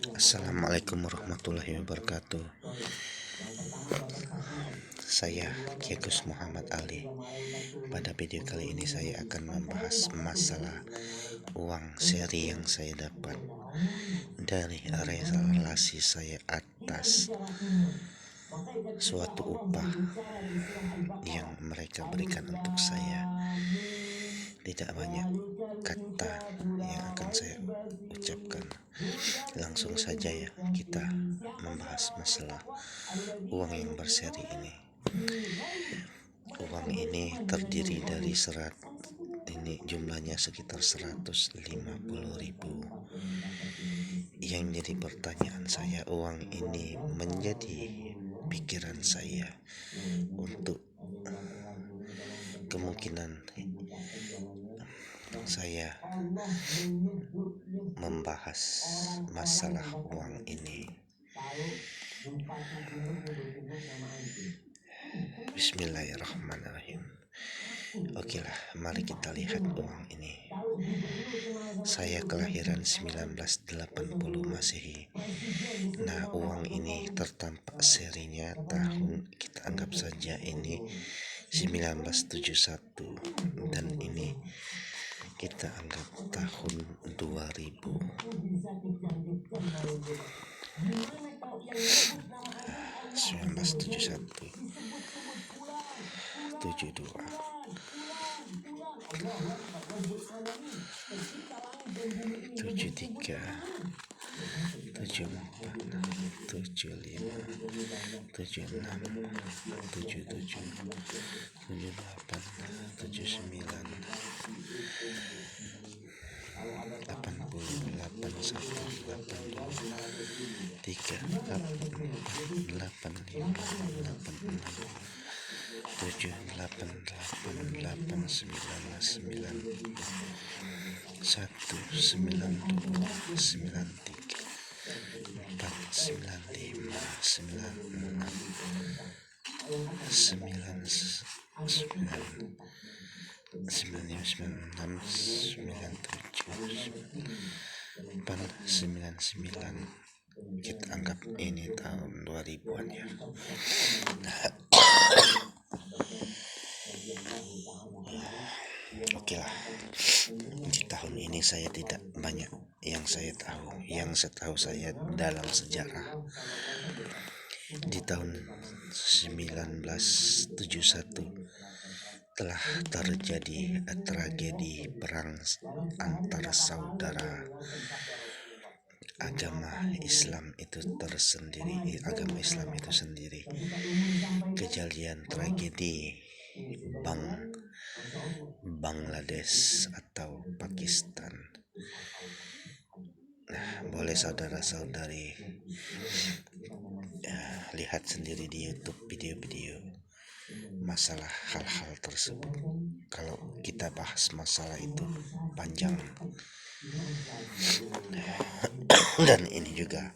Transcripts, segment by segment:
Assalamualaikum warahmatullahi wabarakatuh. Saya Kiagus Muhammad Ali. Pada video kali ini saya akan membahas masalah uang seri yang saya dapat dari relasi saya atas suatu upah yang mereka berikan untuk saya. Tidak banyak kata yang akan saya ucapkan. Langsung saja ya, kita membahas masalah uang yang berseri ini. Uang ini terdiri dari serat. Ini jumlahnya sekitar 150.000. Yang jadi pertanyaan saya, uang ini menjadi pikiran saya untuk kemungkinan saya membahas masalah uang ini. Bismillahirrahmanirrahim. Oke lah, mari kita lihat uang ini. Saya kelahiran 1980 Masehi. Nah, uang ini tertampak serinya tahun, kita anggap saja ini 1971, dan ini kita anggap tahun 2000. 1971, 72, 73, 74, 75, 76, 77, 78, 79, 80, 81, 82, 3, 84, 85, 86, 7, 8, 8, 8, 9, 9, 1, 92, 93, 4, 95, 96, 9, 99, kita anggap ini tahun 2000-an ya. Oke lah, di tahun ini saya tidak banyak yang saya tahu. Yang setahu saya dalam sejarah, di tahun 1971 telah terjadi tragedi perang antara saudara agama Islam itu sendiri. Kejadian tragedi Bangladesh atau Pakistan. Nah, boleh saudara-saudari lihat sendiri di YouTube video-video masalah hal-hal tersebut. Kalau kita bahas masalah itu panjang. Dan ini juga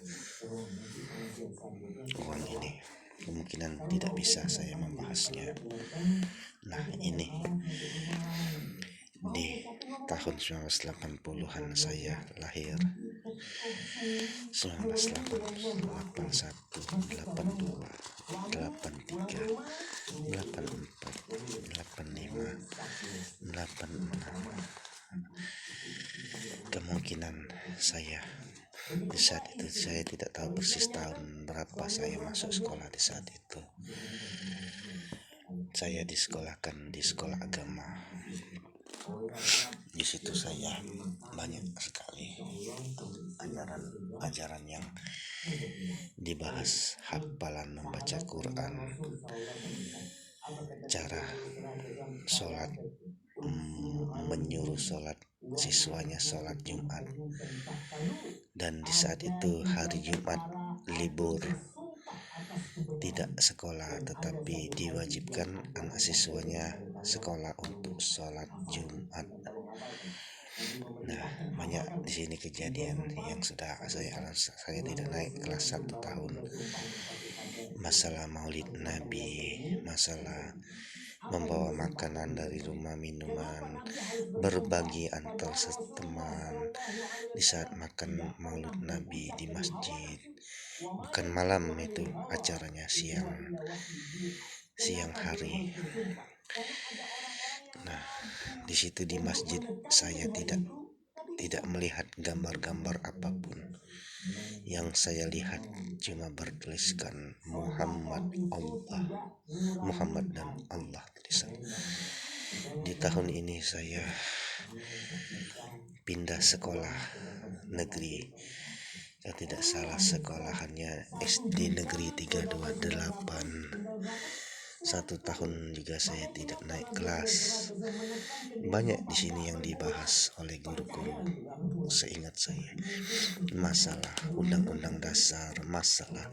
uang ini kemungkinan tidak bisa saya membahasnya. Nah, ini di tahun 1980-an saya lahir. 1981, 82, 83, 84, 85, 86. Kemungkinan saya di saat itu, saya tidak tahu persis tahun berapa saya masuk sekolah. Di saat itu saya disekolahkan di sekolah agama. Di situ saya banyak sekali ajaran yang dibahas, hafalan membaca Quran, cara sholat, menyuruh sholat siswanya sholat Jumat. Dan di saat itu hari Jumat libur, tidak sekolah, tetapi diwajibkan anak siswanya sekolah untuk sholat Jumat. Nah, banyak di sini kejadian yang sudah saya tidak naik kelas 1 tahun. Masalah Maulid Nabi, masalah membawa makanan dari rumah, minuman, berbagi antar teman di saat makan Maulid Nabi di masjid. Bukan malam, itu acaranya siang hari. Nah, di situ di masjid saya tidak melihat gambar-gambar apapun. Yang saya lihat cuma bertuliskan Muhammad dan Allah tulisan. Di tahun ini saya pindah sekolah negeri. Kalau tidak salah sekolahannya SD Negeri 328. 1 tahun juga saya tidak naik kelas. Banyak di sini yang dibahas oleh guru-guru, seingat saya. Masalah undang-undang dasar, masalah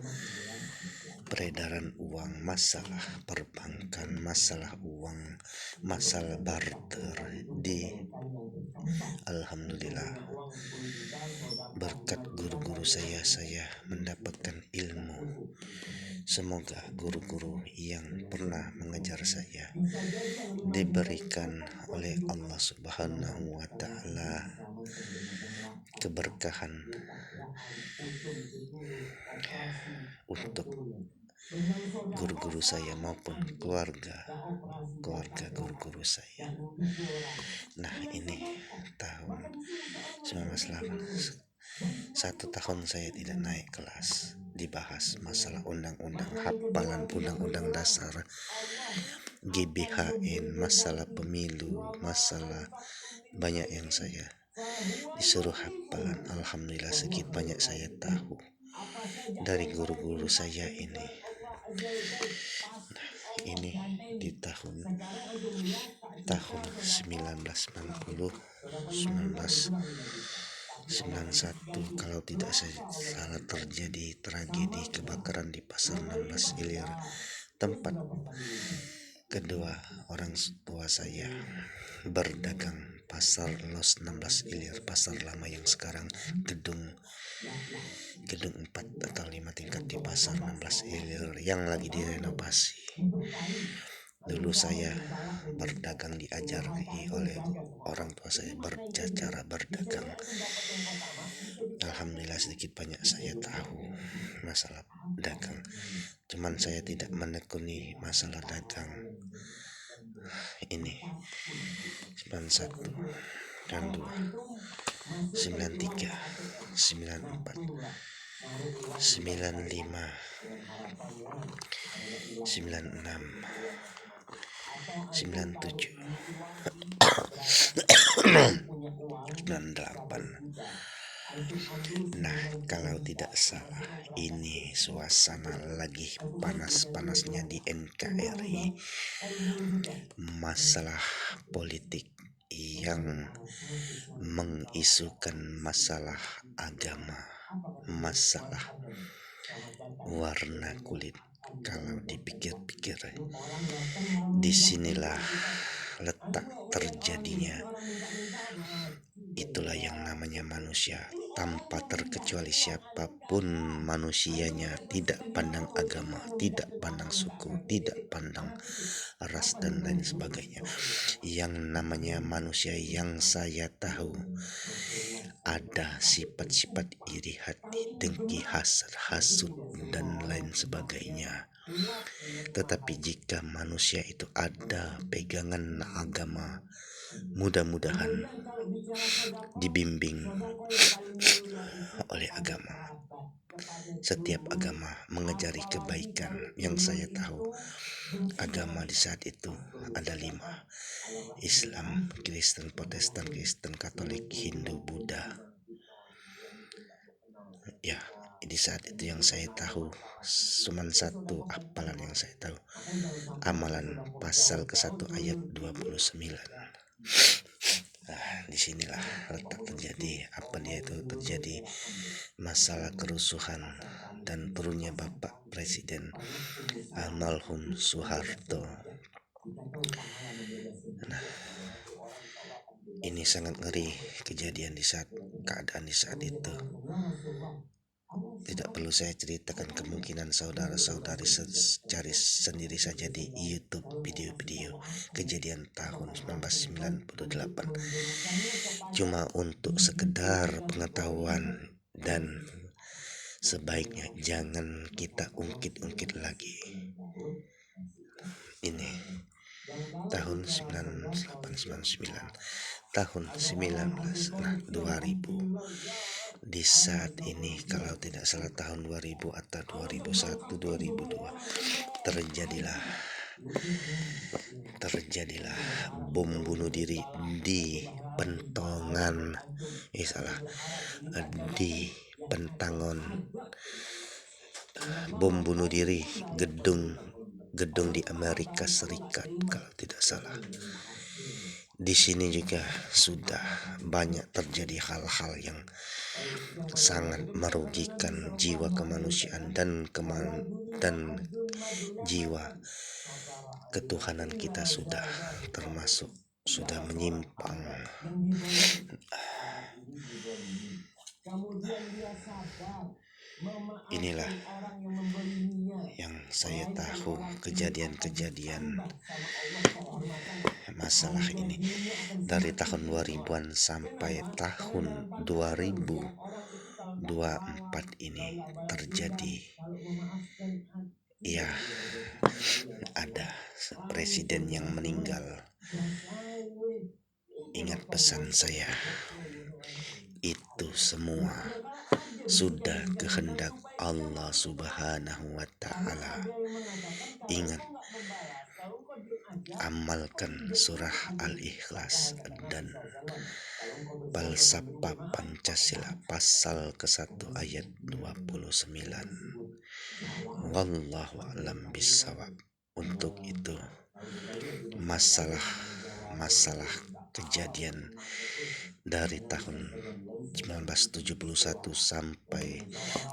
peredaran uang, masalah perbankan, masalah uang, masalah barter. Alhamdulillah, berkat guru-guru saya mendapatkan ilmu. Semoga guru-guru yang pernah mengajar saya diberikan oleh Allah Subhanahu wa Ta'ala keberkahan untuk guru-guru saya maupun keluarga guru-guru saya. Nah, ini tahun 1988, 1 tahun saya tidak naik kelas. Dibahas masalah undang-undang, hafalan undang-undang dasar, GBHN, masalah pemilu, masalah banyak yang saya disuruh hafalan. Alhamdulillah, sedikit banyak saya tahu dari guru-guru saya ini. Nah, ini di tahun 1990, 1991 kalau tidak salah, terjadi tragedi kebakaran di Pasar 16 Ilir, tempat kedua orang tua saya berdagang. Pasar Los 16 Ilir, pasar lama yang sekarang gedung 4 atau 5 tingkat di Pasar 16 Ilir yang lagi direnovasi. Dulu saya berdagang, diajari oleh orang tua saya cara berdagang. Alhamdulillah, sedikit banyak saya tahu masalah dagang. Cuman saya tidak menekuni masalah dagang ini. 91 dan 2, 93, 94, 95, 96, 97, 98. Nah, kalau tidak salah, ini suasana lagi panas-panasnya di NKRI. Masalah politik yang mengisukan masalah agama, masalah warna kulit. Kalau dipikir-pikir, disinilah letak terjadinya. Itulah yang namanya manusia, tanpa terkecuali siapapun manusianya, tidak pandang agama, tidak pandang suku, tidak pandang ras dan lain sebagainya. Yang namanya manusia yang saya tahu ada sifat-sifat iri hati, dengki, hasad, hasut dan lain sebagainya. Tetapi jika manusia itu ada pegangan agama, mudah-mudahan dibimbing oleh agama. Setiap agama mengajari kebaikan. Yang saya tahu, agama di saat itu ada 5: Islam, Kristen, Protestan, Kristen, Katolik, Hindu, Buddha. Ya, di saat itu yang saya tahu cuma satu hafalan yang saya tahu, Amalan pasal ke-1 ayat 29. Nah, disinilah letak terjadi terjadi masalah kerusuhan dan turunnya Bapak Presiden almarhum Soeharto. Nah, ini sangat ngeri kejadian keadaan di saat itu. Tidak perlu saya ceritakan, kemungkinan saudara-saudari cari sendiri saja di YouTube video-video kejadian tahun 1998. Cuma untuk sekedar pengetahuan, dan sebaiknya jangan kita ungkit-ungkit lagi. Ini tahun 1999, tahun 19, nah 2000. Di saat ini kalau tidak salah tahun 2000 atau 2001 2002 terjadilah bom bunuh diri di Pentongan, di Pentangon, bom bunuh diri gedung di Amerika Serikat kalau tidak salah. Di sini juga sudah banyak terjadi hal-hal yang sangat merugikan jiwa kemanusiaan dan jiwa ketuhanan kita sudah menyimpang. Inilah yang saya tahu, kejadian-kejadian masalah ini dari tahun 2000-an sampai tahun 2024 ini terjadi. Ya, ada presiden yang meninggal. Ingat pesan saya, itu semua sudah kehendak Allah Subhanahu wa Ta'ala. Ingat, amalkan surah Al-Ikhlas dan Falsafah Pancasila pasal ke-1 ayat 29. Wallahu a'lam bishawab. Untuk itu, masalah kejadian dari tahun 1971 sampai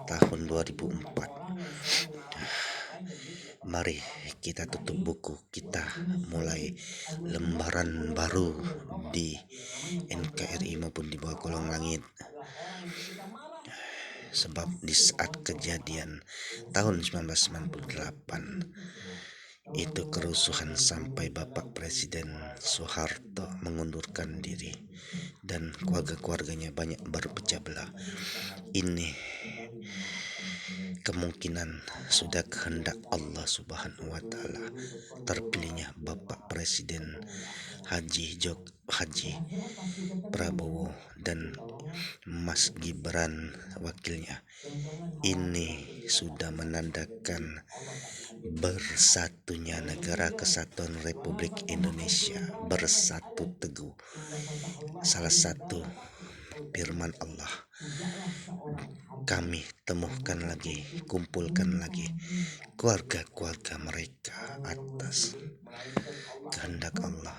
tahun 2004, mari kita tutup buku, kita mulai lembaran baru di NKRI maupun di bawah kolong langit. Sebab di saat kejadian tahun 1998 itu kerusuhan sampai Bapak Presiden Soeharto mengundurkan diri dan keluarga-keluarganya banyak berpecah belah. Ini kemungkinan sudah kehendak Allah Subhanahu wa Ta'ala terpilihnya Bapak Presiden Haji Prabowo dan Mas Gibran wakilnya. Ini sudah menandakan bersatunya Negara Kesatuan Republik Indonesia, bersatu teguh. Salah satu firman Allah, kami temukan lagi, kumpulkan lagi keluarga-keluarga mereka atas kehendak Allah.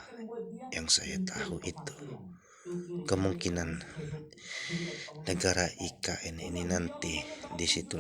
Yang saya tahu itu kemungkinan negara IKN ini nanti di situ